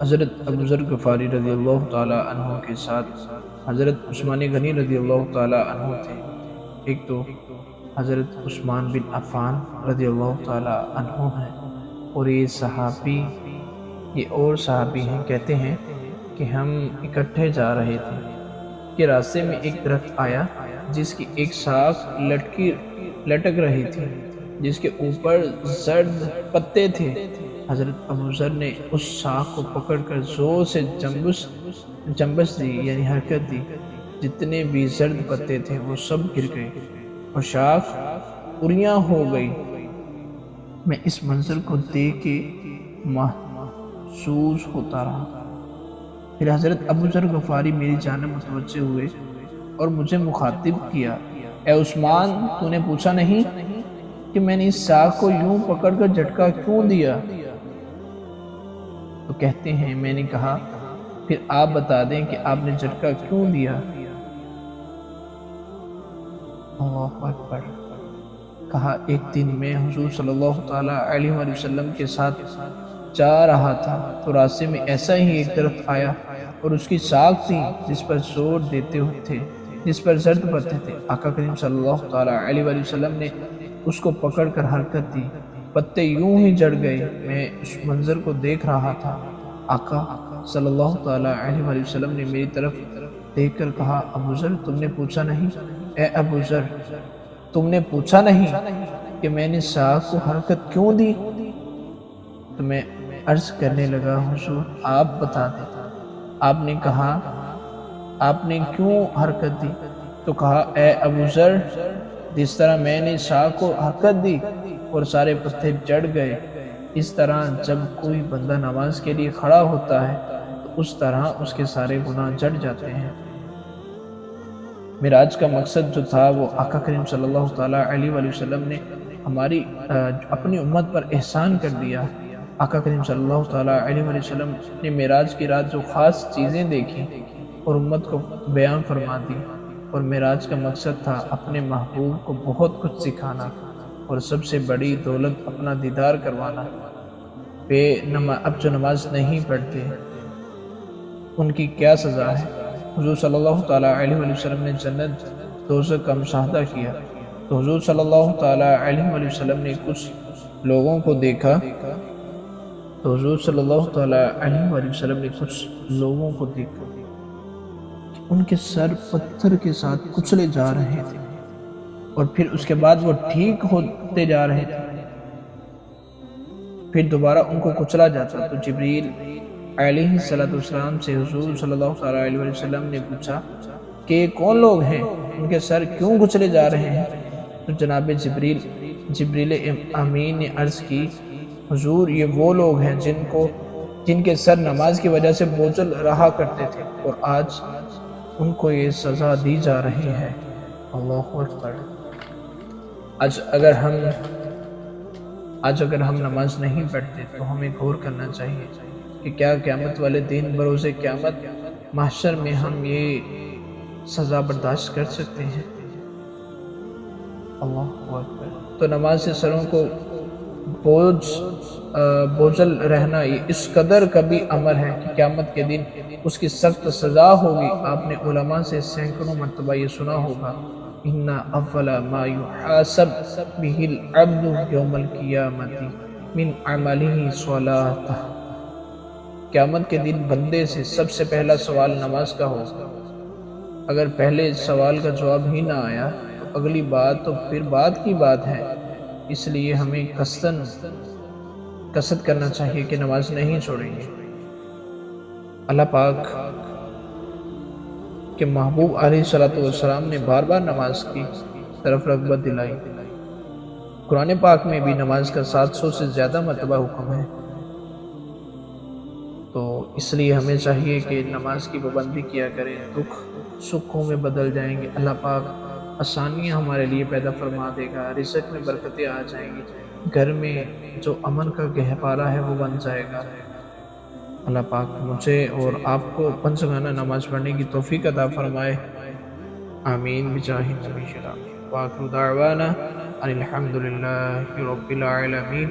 حضرت ابو ذر غفاری رضی اللہ تعالیٰ عنہ کے ساتھ حضرت عثمان غنی رضی اللہ تعالیٰ عنہ تھے۔ ایک تو حضرت عثمان بن عفان رضی اللہ تعالیٰ عنہ ہیں، اور یہ اور صحابی ہیں، کہتے ہیں کہ ہم اکٹھے جا رہے تھے کہ راستے میں ایک درخت آیا جس کی ایک شاخ لٹک رہی تھی، جس کے اوپر زرد پتے تھے۔ حضرت ابو ذر نے اس شاخ کو پکڑ کر زور سے جنبش دی، یعنی حرکت دی۔ جتنے بھی زرد پتے تھے وہ سب گر گئے اور شاخ اریاں ہو گئی۔ میں اس منظر کو دیکھ کے محسوس ہوتا رہا۔ پھر حضرت ابو ذر غفاری میری جانب متوجہ ہوئے اور مجھے مخاطب کیا، اے عثمان، تو نے پوچھا نہیں کہ میں نے اس شاخ کو یوں پکڑ کر جھٹکا کیوں دیا؟ تو کہتے ہیں میں نے کہا، پھر آپ بتا دیں کہ آپ نے جھٹکا کیوں دیا؟ اللہ اکبر۔ کہا، ایک دن میں حضور صلی اللہ تعالیٰ علیہ وآلہ وسلم کے ساتھ جا رہا تھا تو راستے میں ایسا ہی ایک درخت آیا اور اس کی شاخ تھی جس پر زور دیتے ہوئے تھے، جس پر زرد پتے تھے۔ آقا کریم صلی اللہ تعالیٰ علیہ وآلہ وسلم نے اس کو پکڑ کر حرکت دی، پتے یوں ہی جڑ گئے۔ میں اس منظر کو دیکھ رہا تھا۔ آقا صلی اللہ تعالیٰ علیہ وآلہ وسلم نے میری طرف دیکھ کر کہا، ابو ذر، تم نے پوچھا نہیں؟ اے ابو ذر، تم نے پوچھا نہیں کہ میں نے شاخ کو حرکت کیوں دی؟ تو میں عرض کرنے لگا، حضور آپ بتا دیں۔ آپ نے کہا، آپ نے کیوں حرکت دی؟ تو کہا، اے ابو ذر، جس طرح میں نے شاخ کو حرکت دی اور سارے پتے جڑ گئے، اس طرح جب کوئی بندہ نماز کے لیے کھڑا ہوتا ہے تو اس طرح اس کے سارے گناہ جڑ جاتے ہیں۔ معراج کا مقصد جو تھا وہ آقا کریم صلی اللہ تعالیٰ علیہ وآلہ وسلم نے اپنی امت پر احسان کر دیا۔ آقا کریم صلی اللہ تعالیٰ علیہ وآلہ وسلم نے معراج کی رات جو خاص چیزیں دیکھی اور امت کو بیان فرما دی، اور معراج کا مقصد تھا اپنے محبوب کو بہت کچھ سکھانا اور سب سے بڑی دولت اپنا دیدار کروانا۔ اب جو نماز نہیں پڑھتے ان کی کیا سزا ہے؟ حضور صلی اللہ تعالیٰ علیہ وآلہ وسلم نے جنت دوزخ کا مشاہدہ کیا تو حضور صلی اللہ تعالیٰ علیہ وآلہ وسلم نے کچھ لوگوں کو دیکھا ان کے سر پتھر کے ساتھ کچلے جا رہے تھے اور پھر اس کے بعد وہ ٹھیک ہوتے جا رہے تھے، پھر دوبارہ ان کو کچلا جاتا۔ تو جبریل علیہ السلام سے حضور صلی اللہ علیہ وسلم نے پوچھا کہ یہ کون لوگ ہیں، ان کے سر کیوں کچلے جا رہے ہیں؟ تو جناب جبریل امین نے عرض کی، حضور یہ وہ لوگ ہیں جن کے سر نماز کی وجہ سے بوجھل رہا کرتے تھے اور آج ان کو یہ سزا دی جا رہی ہے۔ اللہ اکبر۔ آج اگر ہم نماز نہیں پڑھتے تو ہمیں غور کرنا چاہیے کہ کیا قیامت والے دن بروز قیامت محشر میں ہم یہ سزا برداشت کر سکتے ہیں؟ اللہ اکبر۔ تو نماز سے سروں کو بوجھل رہنا یہ اس قدر کبھی امر ہے کہ قیامت کے دن اس کی سخت سزا ہوگی۔ آپ نے علماء سے سینکڑوں مرتبہ یہ سنا ہوگا، ان اول ما یحاسب به العبد یوم القیامت من عمله صلاۃ۔ قیامت کے دن بندے سے سب سے پہلا سوال نماز کا ہوگا۔ اگر پہلے سوال کا جواب ہی نہ آیا تو اگلی بات تو پھر بعد کی بات ہے۔ اس لیے ہمیں قصد کرنا چاہیے کہ نماز نہیں چھوڑیں گے۔ اللہ پاک کہ محبوب علیہ السلام نے بار بار نماز کی طرف رغبت دلائی۔ قرآن پاک میں بھی نماز کا 700 سے زیادہ مرتبہ حکم ہے، تو اس لیے ہمیں چاہیے کہ نماز کی پابندی کیا کریں، دکھ سکھوں میں بدل جائیں گے، اللہ پاک آسانیاں ہمارے لیے پیدا فرما دے گا، رزق میں برکتیں آ جائیں گی، گھر میں جو امن کا گہوارہ ہے وہ بن جائے گا۔ اللہ پاک مجھے اور آپ کو پنجگانہ نماز پڑھنے کی توفیق عطا فرمائے، آمین بجاہ نبی کرام۔ وآخر دعوانا ان الحمد للہ رب العالمین۔